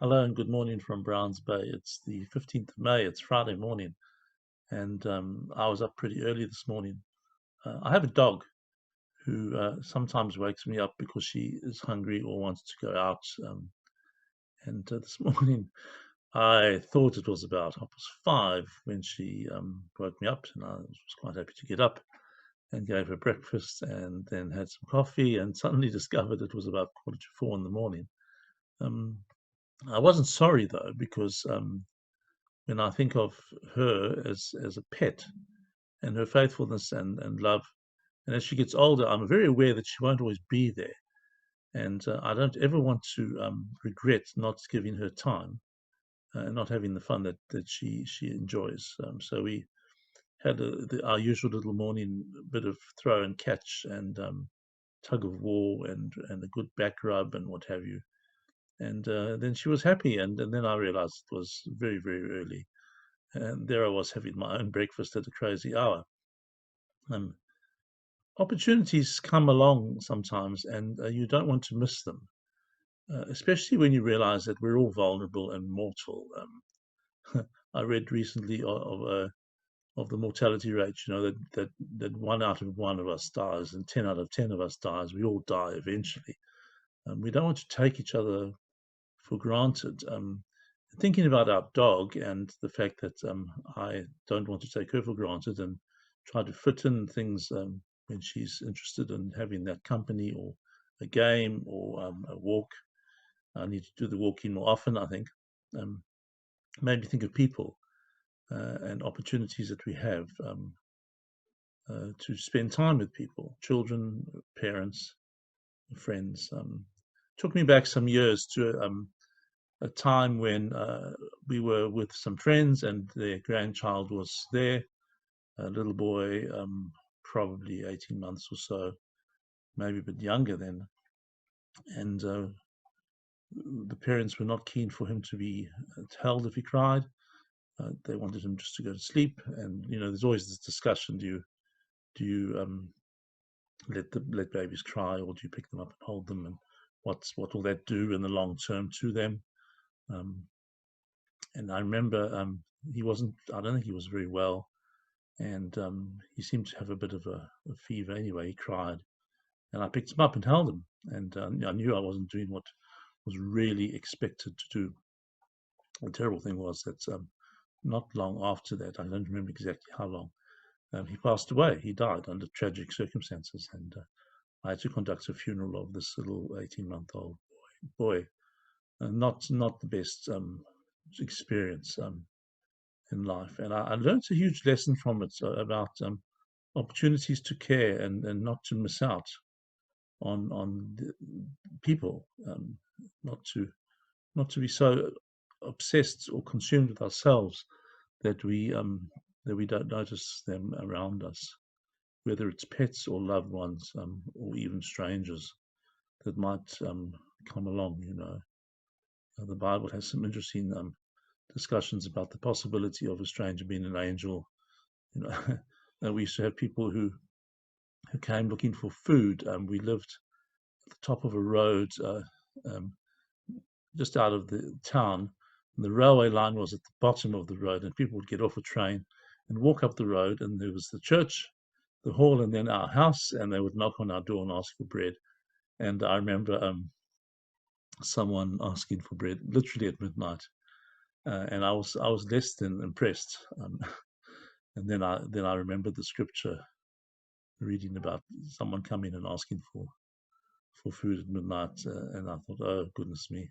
Hello and good morning from Browns Bay. It's the 15th of May. It's Friday morning, and I was up pretty early this morning. I have a dog who sometimes wakes me up because she is hungry or wants to go out. And this morning, I thought it was about 5:30 when she woke me up, and I was quite happy to get up and gave her breakfast, and then had some coffee, and suddenly discovered it was about 4:45 in the morning. Um, I wasn't sorry though, because when I think of her as a pet and her faithfulness and love. And as she gets older, I'm very aware that she won't always be there. And I don't ever want to regret not giving her time and not having the fun that she enjoys. So we had our usual little morning bit of throw and catch and tug of war and a good back rub and what have you. And then she was happy. And then I realized it was very, very early. And there I was having my own breakfast at a crazy hour. Um, Opportunities come along sometimes, and you don't want to miss them, especially when you realize that we're all vulnerable and mortal. I read recently of the mortality rate, that 1 out of 1 of us dies, and 10 out of 10 of us dies. We all die eventually. We don't want to take each other for granted. Thinking about our dog and the fact that I don't want to take her for granted and try to fit in things when she's interested in having that company or a game or a walk. I need to do the walking more often, I think. Um, Made me think of people and opportunities that we have to spend time with people, children, parents, friends. Took me back some years to a time when we were with some friends and their grandchild was there, a little boy, probably 18 months or so, maybe a bit younger then. And the parents were not keen for him to be held if he cried. They wanted him just to go to sleep. And there's always this discussion: do you let babies cry, or do you pick them up and hold them? And what will that do in the long term to them? Um, and I remember he wasn't. I don't think he was very well, and he seemed to have a bit of a fever. Anyway, he cried, and I picked him up and held him, and I knew I wasn't doing what was really expected to do. The terrible thing was that not long after that, I don't remember exactly how long, he passed away. He died under tragic circumstances, and I had to conduct a funeral of this little 18-month-old boy. Not the best experience in life, and I learned a huge lesson from it about opportunities to care and not to miss out on the people, not to not to be so obsessed or consumed with ourselves that we don't notice them around us, whether it's pets or loved ones, or even strangers that might come along. The Bible has some interesting discussions about the possibility of a stranger being an angel. You know, and we used to have people who came looking for food. We lived at the top of a road, um, just out of the town. And the railway line was at the bottom of the road, and people would get off a train and walk up the road, and there was the church, the hall, and then our house, and they would knock on our door and ask for bread. And I remember someone asking for bread literally at midnight, and I was less than impressed. And then I remembered the scripture reading about someone coming and asking for food at midnight, and I thought, oh goodness me.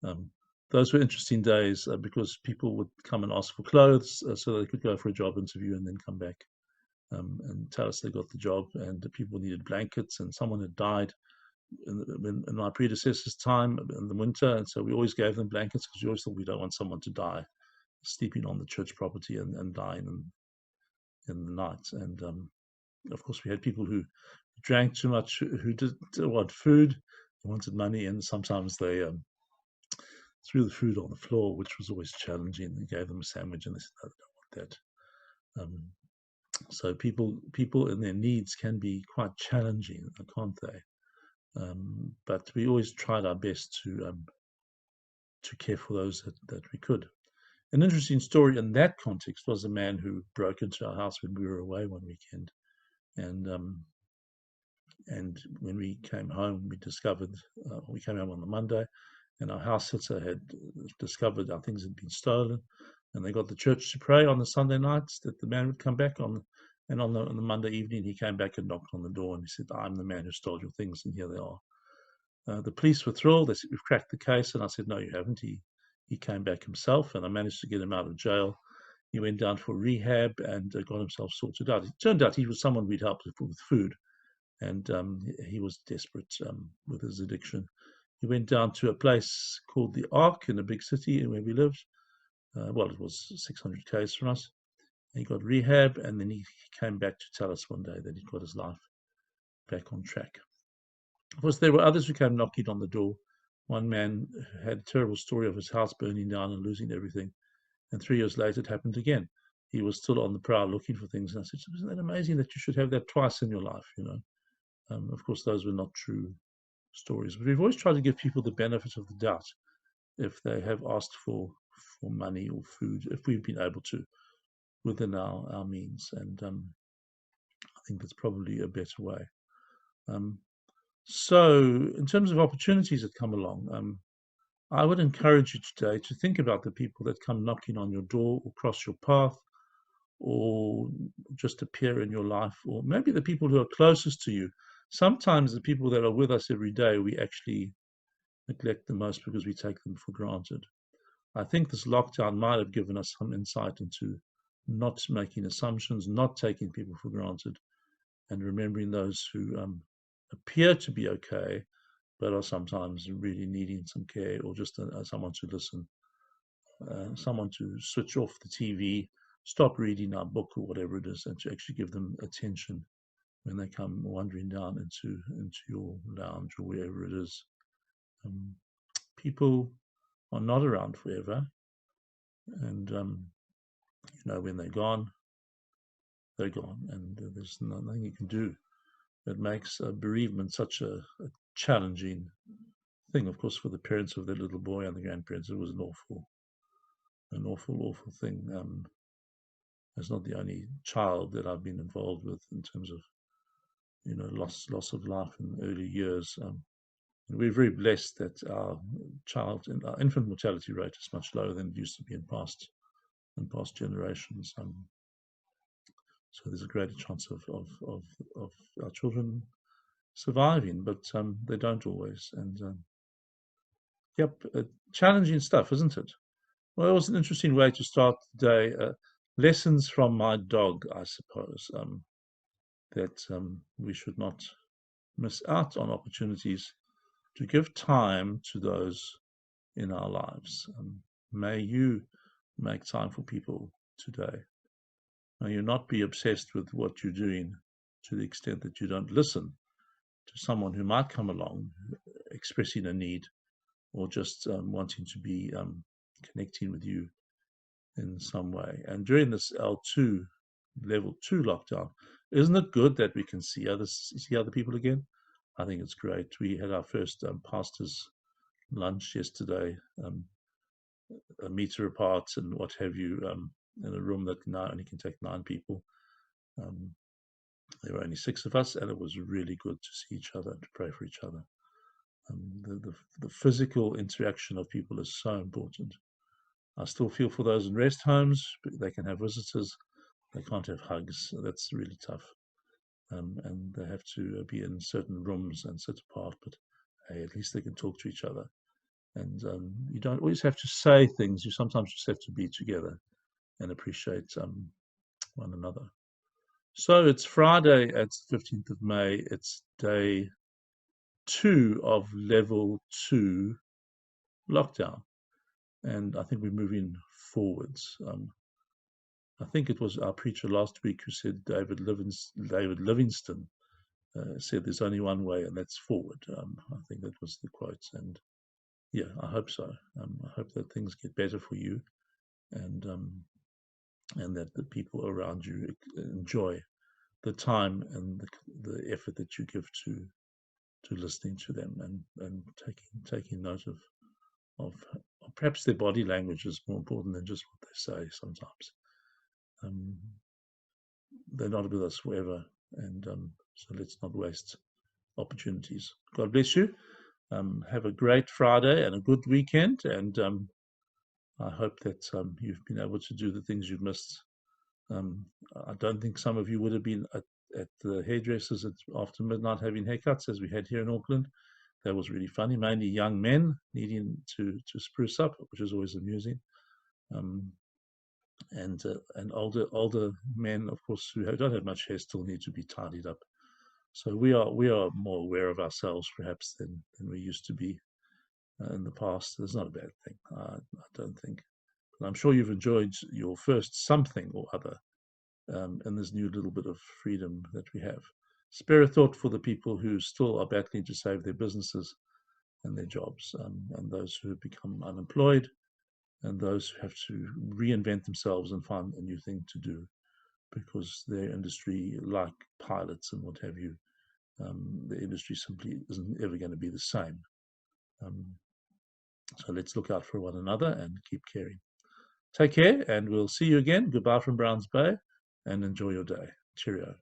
Um, those were interesting days because people would come and ask for clothes so they could go for a job interview and then come back and tell us they got the job. And the people needed blankets, and someone had died in my predecessor's time in the winter, and so we always gave them blankets because we always thought we don't want someone to die sleeping on the church property and dying in the night. And of course, we had people who drank too much, who did want food, wanted money, and sometimes they threw the food on the floor, which was always challenging. And gave them a sandwich, and they said, "No, I don't want that." So people and their needs can be quite challenging, can't they? But we always tried our best to to care for those that we could. An interesting story in that context was a man who broke into our house when we were away one weekend, and when we came home, we came home on the Monday, and our house sitter had discovered our things had been stolen, and they got the church to pray on the Sunday nights that the man would come back and on the Monday evening he came back and knocked on the door and he said, "I'm the man who stole your things, and here they are." The police were thrilled. They said, "We've cracked the case," and I said, "No, you haven't." He came back himself, and I managed to get him out of jail. He went down for rehab and got himself sorted out. It turned out he was someone we'd helped with food, and he was desperate with his addiction. He went down to a place called the Ark in a big city where we lived. Well, it was 600 k's from us. He got rehab, and then he came back to tell us one day that he got his life back on track. Of course, there were others who came knocking on the door. One man had a terrible story of his house burning down and losing everything. And 3 years later, it happened again. He was still on the prowl looking for things. And I said, "Isn't that amazing that you should have that twice in your life?" Of course, those were not true stories. But we've always tried to give people the benefit of the doubt if they have asked for money or food, if we've been able to, within our means. And I think that's probably a better way. So in terms of opportunities that come along, I would encourage you today to think about the people that come knocking on your door or cross your path or just appear in your life, or maybe the people who are closest to you. Sometimes the people that are with us every day, we actually neglect the most because we take them for granted. I think this lockdown might have given us some insight into not making assumptions, not taking people for granted, and remembering those who appear to be okay, but are sometimes really needing some care, or just someone to listen, someone to switch off the TV, stop reading our book or whatever it is, and to actually give them attention when they come wandering down into your lounge or wherever it is. People are not around forever, and when they're gone, and there's nothing you can do. It makes bereavement such a challenging thing. Of course, for the parents of their little boy and the grandparents, it was an awful thing. It's not the only child that I've been involved with in terms of loss of life in early years. We're very blessed that our infant mortality rate is much lower than it used to be in past generations. So there's a greater chance of our children surviving, but they don't always. And challenging stuff, isn't it? Well, it was an interesting way to start the day. Lessons from my dog, I suppose, that we should not miss out on opportunities to give time to those in our lives. May you make time for people today. May you not be obsessed with what you're doing to the extent that you don't listen to someone who might come along expressing a need, or just wanting to be connecting with you in some way. And during this L2 level 2 lockdown, isn't it good that we can see other people again? I think it's great. We had our first pastors' lunch yesterday, a meter apart and what have you, in a room that now only can take 9 people. There were only 6 of us, and it was really good to see each other, to pray for each other. The physical interaction of people is so important. I still feel for those in rest homes. They can have visitors. They can't have hugs. That's really tough. And they have to be in certain rooms and sit apart. But hey, at least they can talk to each other. And you don't always have to say things. You sometimes just have to be together and appreciate one another. So it's Friday at 15th of May. It's day 2 of level 2 lockdown. And I think we're moving forwards. I think it was our preacher last week who said David Livingstone said there's only one way, and that's forward. I think that was the quote. And yeah, I hope so. I hope that things get better for you, and that the people around you enjoy the time and the effort that you give to listening to them, and taking note of perhaps their body language is more important than just what they say sometimes. Um, they're not with us forever, and so let's not waste opportunities. God bless you. Have a great Friday and a good weekend, and I hope that you've been able to do the things you've missed. I don't think some of you would have been at the hairdressers after midnight having haircuts as we had here in Auckland. That was really funny, mainly young men needing to spruce up, which is always amusing. And older men, of course, who don't have much hair still need to be tidied up. So we are more aware of ourselves perhaps than we used to be in the past. It's not a bad thing, I don't think. But I'm sure you've enjoyed your first something or other in this new little bit of freedom that we have. Spare a thought for the people who still are battling to save their businesses and their jobs, and those who have become unemployed, and those who have to reinvent themselves and find a new thing to do because their industry, like pilots and what have you, the industry simply isn't ever going to be the same. So let's look out for one another and keep caring. Take care, and we'll see you again. Goodbye from Browns Bay, and enjoy your day. Cheerio.